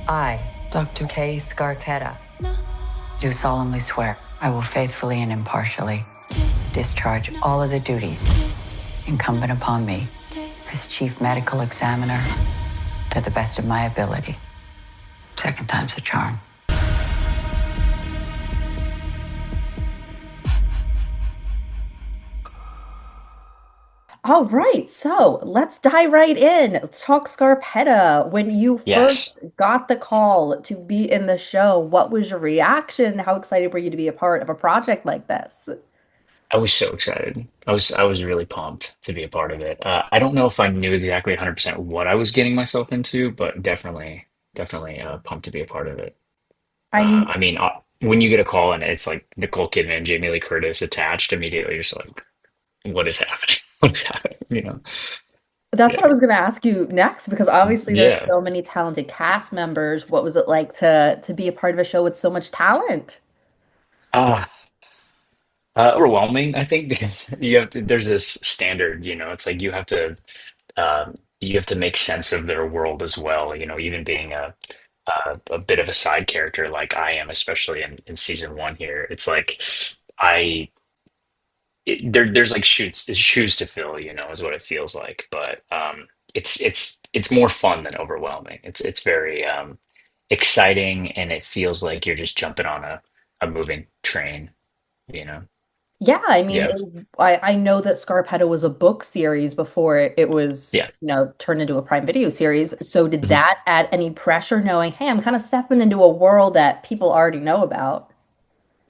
I, Dr. K. Scarpetta, do solemnly swear I will faithfully and impartially discharge all of the duties incumbent upon me as Chief Medical Examiner to the best of my ability. Second time's a charm. All right, so let's dive right in. Let's talk Scarpetta. When you first Yes, got the call to be in the show, what was your reaction? How excited were you to be a part of a project like this? I was so excited. I was really pumped to be a part of it. I don't know if I knew exactly 100% what I was getting myself into, but definitely pumped to be a part of it. I mean, When you get a call and it's like Nicole Kidman, Jamie Lee Curtis attached, immediately you're just like, what is happening? What is happening? that's what I Yeah, was going to ask you next because obviously there's yeah. so many talented cast members. What was it like to be a part of a show with so much talent? Uh, Overwhelming, I think, because there's this standard, it's like you have to make sense of their world as well, even being a bit of a side character like I am, especially in season one here. It's like I there's like shoes to fill, is what it feels like. But it's more fun than overwhelming. It's very exciting, and it feels like you're just jumping on a moving train, you know. Yeah, I mean, Yeah. I know that Scarpetta was a book series before it was, Yeah. turned into a Prime Video series. So did Mhm. that add any pressure knowing, hey, I'm kind of stepping into a world that people already know about?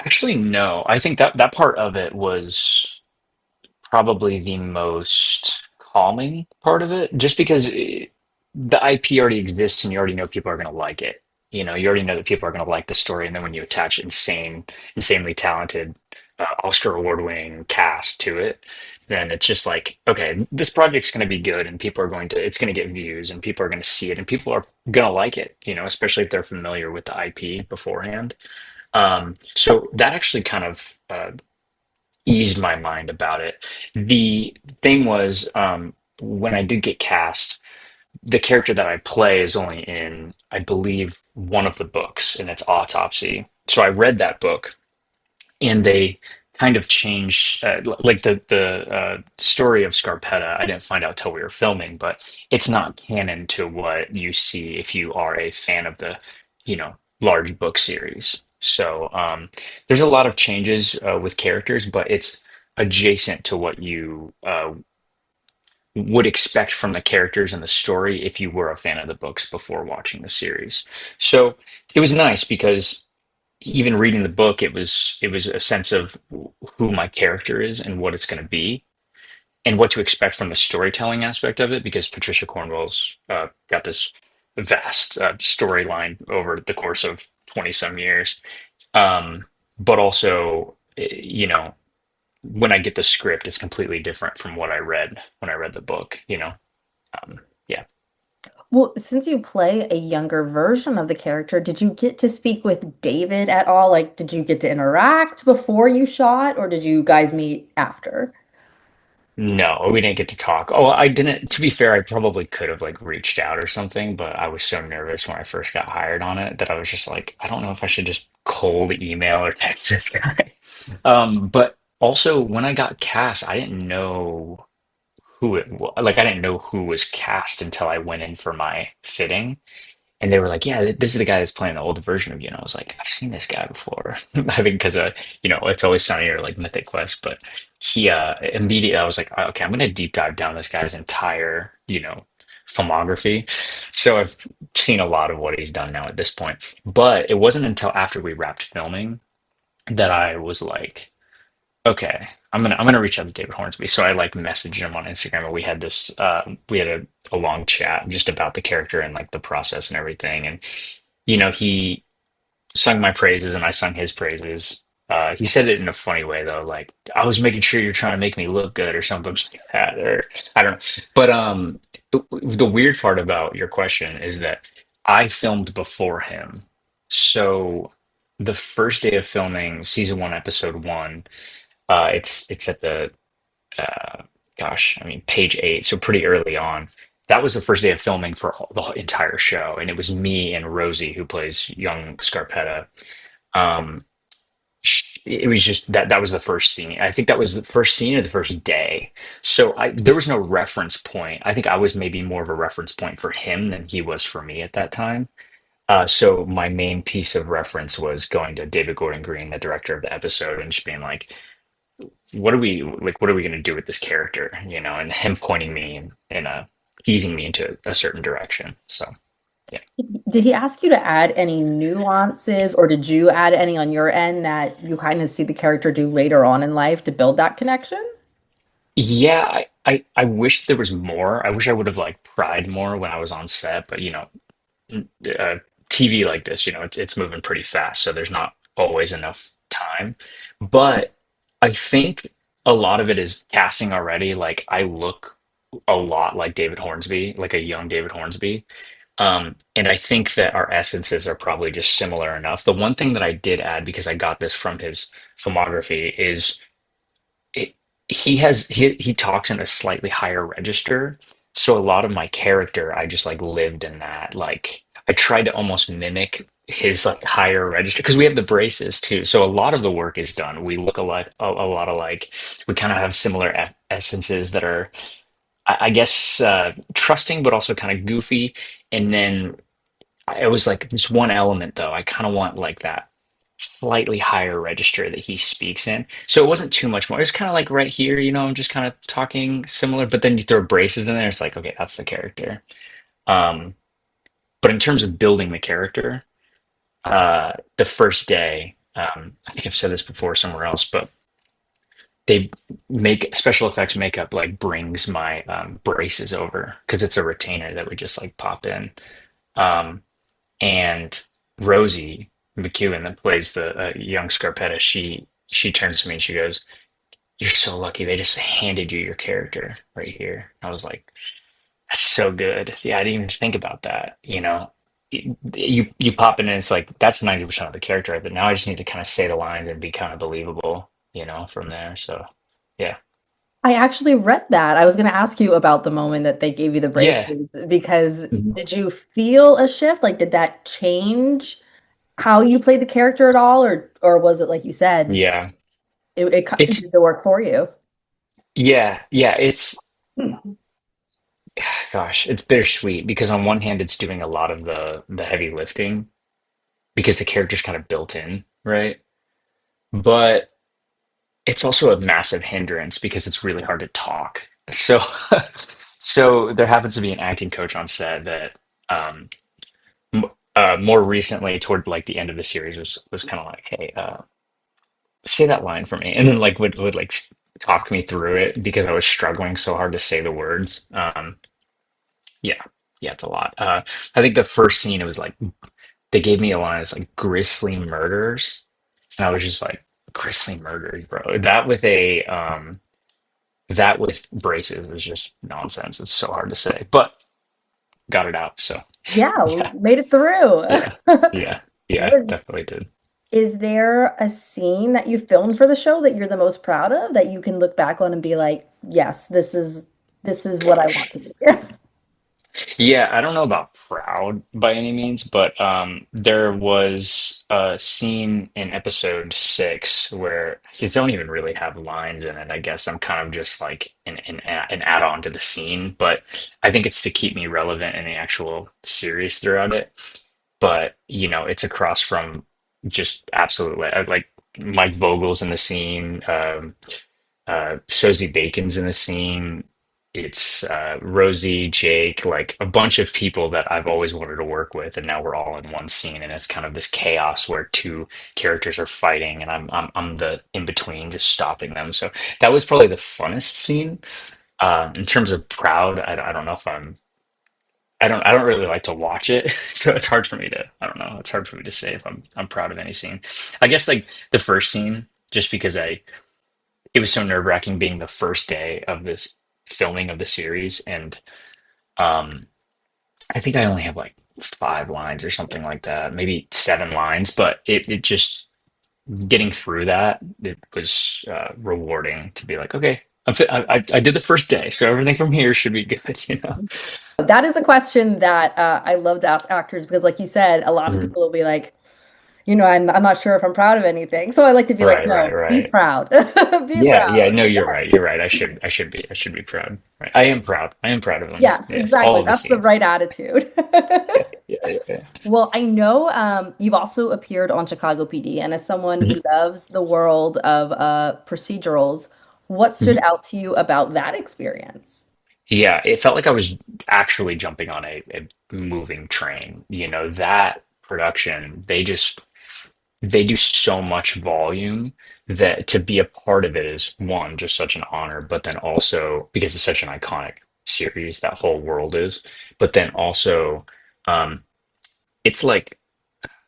Actually, no. I think that part of it was probably the most calming part of it, just because the IP already exists and you already know people are going to like it. You already know that people are going to like the story, and then when you attach insanely talented, Oscar award-winning cast to it, then it's just like, okay, this project's going to be good, and it's going to get views, and people are going to see it, and people are going to like it. Especially if they're familiar with the IP beforehand. So that actually kind of eased my mind about it. The thing was, when I did get cast, the character that I play is only in, I believe, one of the books, and it's Autopsy. So I read that book, and they kind of changed, like the story of Scarpetta. I didn't find out till we were filming, but it's not canon to what you see if you are a fan of the, large book series. So there's a lot of changes with characters, but it's adjacent to what you would expect from the characters and the story if you were a fan of the books before watching the series. So it was nice because even reading the book, it was a sense of who my character is and what it's going to be and what to expect from the storytelling aspect of it, because Patricia Cornwell's got this vast storyline over the course of 20 some years. But also, when I get the script, it's completely different from what I read when I read the book. Yeah. Well, since you play a younger version of the character, did you get to speak with David at all? Like, did you get to interact before you shot, or did you guys meet after? No, we didn't get to talk. Oh, I didn't. To be fair, I probably could have like reached out or something, but I was so nervous when I first got hired on it that I was just like, I don't know if I should just cold email or text this guy. But also when I got cast, I didn't know who it was. Like, I didn't know who was cast until I went in for my fitting. And they were like, "Yeah, this is the guy that's playing the older version of you." And I was like, "I've seen this guy before." I think because it's always sunny or like Mythic Quest. But he immediately, I was like, "Okay, I'm gonna deep dive down this guy's entire filmography." So I've seen a lot of what he's done now at this point. But it wasn't until after we wrapped filming that I was like, okay, I'm gonna reach out to David Hornsby. So I like messaged him on Instagram, and we had a long chat just about the character and like the process and everything. And he sung my praises, and I sung his praises. He said it in a funny way though, like, I was making sure you're trying to make me look good or something like that, or I don't know. But the weird part about your question is that I filmed before him, so the first day of filming season one, episode one. It's at the uh, gosh, I mean, page 8, so pretty early on. that was the first day of filming for the entire show, and it was me and Rosie who plays young Scarpetta. Um, it was just that was the first scene. I think that was the first scene or the first day. So there was no reference point. I think I was maybe more of a reference point for him than he was for me at that time. So my main piece of reference was going to David Gordon Green, the director of the episode, and just being like, "What are we like? What are we going to do with this character?" You know, and him pointing me and easing me into a certain direction. So yeah. Did he ask you to add any nuances, or did you add any on your end that you kind of see the character do later on in life to build that connection? Yeah, I wish there was more. I wish I would have like pried more when I was on set, but uh, TV like this, it's moving pretty fast, so there's not always enough time. But I think a lot of it is casting already. Like I look a lot like David Hornsby, like a young David Hornsby. And I think that our essences are probably just similar enough. The one thing that I did add, because I got this from his filmography, is it, he talks in a slightly higher register. So a lot of my character, I just like lived in that. Like I tried to almost mimic his like higher register because we have the braces too. So a lot of the work is done. We look alike, a lot alike. We kind of have similar essences that are, I guess, trusting, but also kind of goofy. And then it was like this one element though. I kind of want like that slightly higher register that he speaks in. So it wasn't too much more. It's kind of like right here, I'm just kind of talking similar, but then you throw braces in there, it's like, okay, that's the character. Um, but in terms of building the character, the first day, I think I've said this before somewhere else, but they make special effects makeup like brings my braces over because it's a retainer that we just like pop in. Um, and Rosie McEwen that plays the young Scarpetta, she turns to me and she goes, "You're so lucky. They just handed you your character right here." I was like, "That's so good." Yeah, I didn't even think about that. You pop in and it's like that's 90% of the character, but now I just need to kind of say the lines and be kind of believable, from there. So yeah, I actually read that. I was going to ask you about the moment that they gave you the yeah, braces because Mhm. did you feel a shift? Like, did that change how you played the character at all, or was it like you said, Yeah. it It's did the work for you? yeah. It's gosh, it's bittersweet because on one hand, it's doing a lot of the heavy lifting because the character's kind of built in, right? But it's also a massive hindrance because it's really hard to talk. So, so there happens to be an acting coach on set that um, more recently, toward like the end of the series, was kind of like, "Hey, say that line for me," and then like would like talk me through it because I was struggling so hard to say the words. Yeah, yeah, it's a lot. I think the first scene it was like they gave me a line that's like grisly murders, and I was just like grisly murders, bro. That with braces is just nonsense. It's so hard to say, but got it out. So Yeah, we yeah, made it through. yeah, yeah, yeah, Was definitely did. Is there a scene that you filmed for the show that you're the most proud of that you can look back on and be like, yes, this is what I want Gosh. to do? Yeah, I don't know about proud by any means, but there was a scene in episode 6 where these don't even really have lines in it. I guess I'm kind of just like an add-on to the scene, but I think it's to keep me relevant in the actual series throughout it. But it's across from just absolutely like Mike Vogel's in the scene, Sosie Bacon's in the scene. It's Rosie, Jake, like a bunch of people that I've always wanted to work with, and now we're all in one scene, and it's kind of this chaos where two characters are fighting, and I'm the in between, just stopping them. So that was probably the funnest scene. In terms of proud, I don't know if I don't really like to watch it, so it's hard for me to I don't know. It's hard for me to say if I'm proud of any scene. I guess like the first scene, just because it was so nerve-wracking being the first day of this filming of the series and um I think I only have like 5 lines or something like that, maybe 7 lines, but it just getting through that it was rewarding to be like, okay, I did the first day, so everything from here should be good, you know? That is a question that I love to ask actors because, like you said, a lot of Mhm. people will be like, I'm not sure if I'm proud of anything. So I like to be like, Right, right, no, be right. proud. Be Yeah, yeah, proud. no, you're right. You're right. I should be proud. Right. I am proud. I am proud of them. Yes, Yes, all exactly. of the That's the scenes. right attitude. Yeah, yeah, yeah, yeah. Well, I know you've also appeared on Chicago PD, and as someone who Mhm, loves the world of procedurals, what stood mhm. out to you about that experience? Yeah, it felt like I was actually jumping on a moving train. You know, that production, they do so much volume that to be a part of it is one, just such an honor, but then also because it's such an iconic series, that whole world is, but then also it's like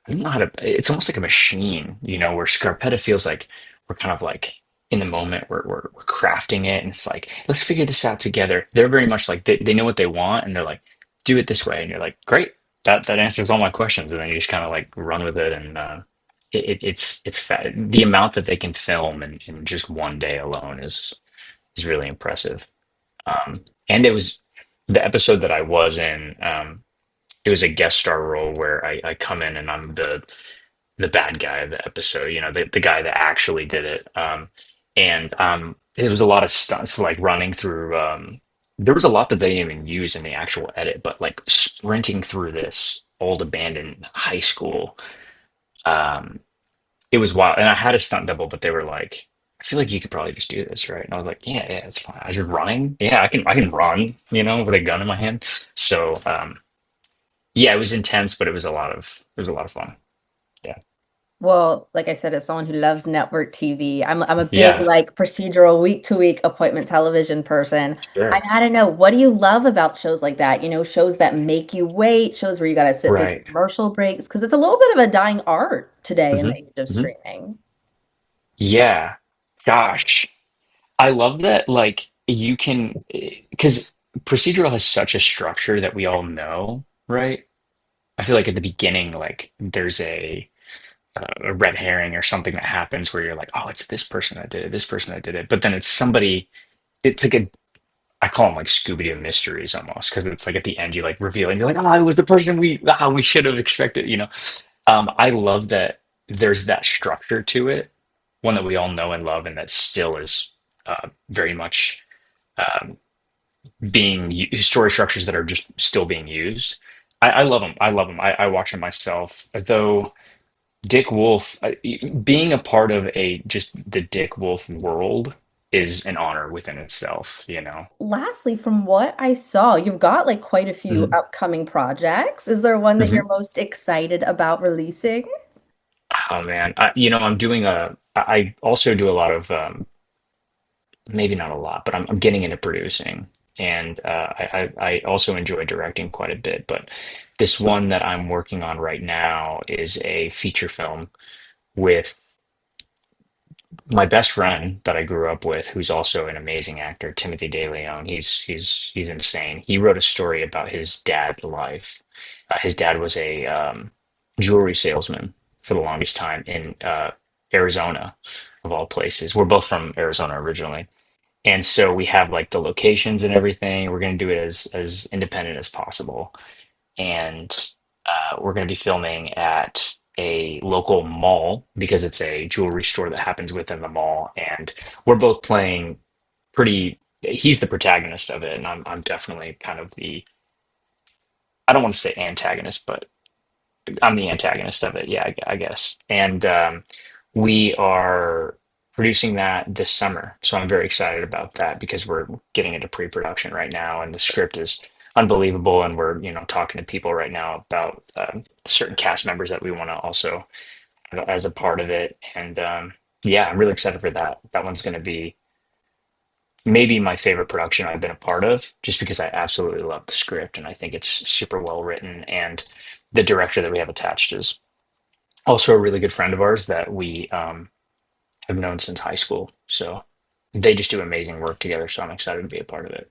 I don't know how to, it's almost like a machine, you know, where Scarpetta feels like we're kind of like in the moment, we're crafting it, and it's like, let's figure this out together. They're very much like they know what they want, and they're like, do it this way. And you're like, great, that answers all my questions. And then you just kind of like run with it. And the amount that they can film in just one day alone is really impressive. And it was the episode that I was in, it was a guest star role where I come in and I'm the bad guy of the episode, you know, the guy that actually did it. And it was a lot of stunts, like running through. There was a lot that they didn't even use in the actual edit, but like sprinting through this old abandoned high school. Um, it was wild. And I had a stunt double, but they were like, I feel like you could probably just do this, right? And I was like, yeah, yeah, it's fine. I was just running. Yeah, I can run, you know, with a gun in my hand. So yeah, it was intense, but it was a lot of fun. Yeah. Well, like I said, as someone who loves network TV, I'm a big Yeah, like procedural week to week appointment television person. I sure. gotta know, what do you love about shows like that? Shows that make you wait, shows where you gotta sit through Right. commercial breaks, because it's a little bit of a dying art today in hmm the age of hmm streaming. Yeah. Gosh. I love that, like, you can, because procedural has such a structure that we all know, right? I feel like at the beginning, like, there's a red herring or something that happens where you're like, oh, it's this person that did it, this person that did it. But then it's somebody, it's like I call them like Scooby-Doo mysteries almost, because it's like at the end you like reveal and you're like, oh, it was the person we should have expected, you know? I love that there's that structure to it, one that we all know and love, and that still is very much um, story structures that are just still being used. I love them. I love them. I watch them myself. Though Dick Wolf, being a part of a just the Dick Wolf world is an honor within itself, you know? Lastly, from what I saw, you've got like quite a few hmm upcoming projects. Is there one that hmm you're most excited about releasing? Oh man, you know, I also do a lot of maybe not a lot, but I'm getting into producing, and I also enjoy directing quite a bit. But this one that I'm working on right now is a feature film with my best friend that I grew up with, who's also an amazing actor, Timothy De Leon. He's insane. He wrote a story about his dad's life. His dad was a jewelry salesman for the longest time in Arizona, of all places. We're both from Arizona originally, and so we have like the locations and everything. We're going to do it as independent as possible, and we're going to be filming at a local mall because it's a jewelry store that happens within the mall, and we're both playing pretty. He's the protagonist of it, and I'm definitely kind of the. I don't want to say antagonist, but I'm the antagonist of it. Yeah, I guess. And we are producing that this summer, so I'm very excited about that because we're getting into pre-production right now, and the script is unbelievable. And we're talking to people right now about certain cast members that we want to also have as a part of it. And yeah, I'm really excited for that. That one's going to be maybe my favorite production I've been a part of, just because I absolutely love the script and I think it's super well written. And the director that we have attached is also a really good friend of ours that we have known since high school. So they just do amazing work together. So I'm excited to be a part of it.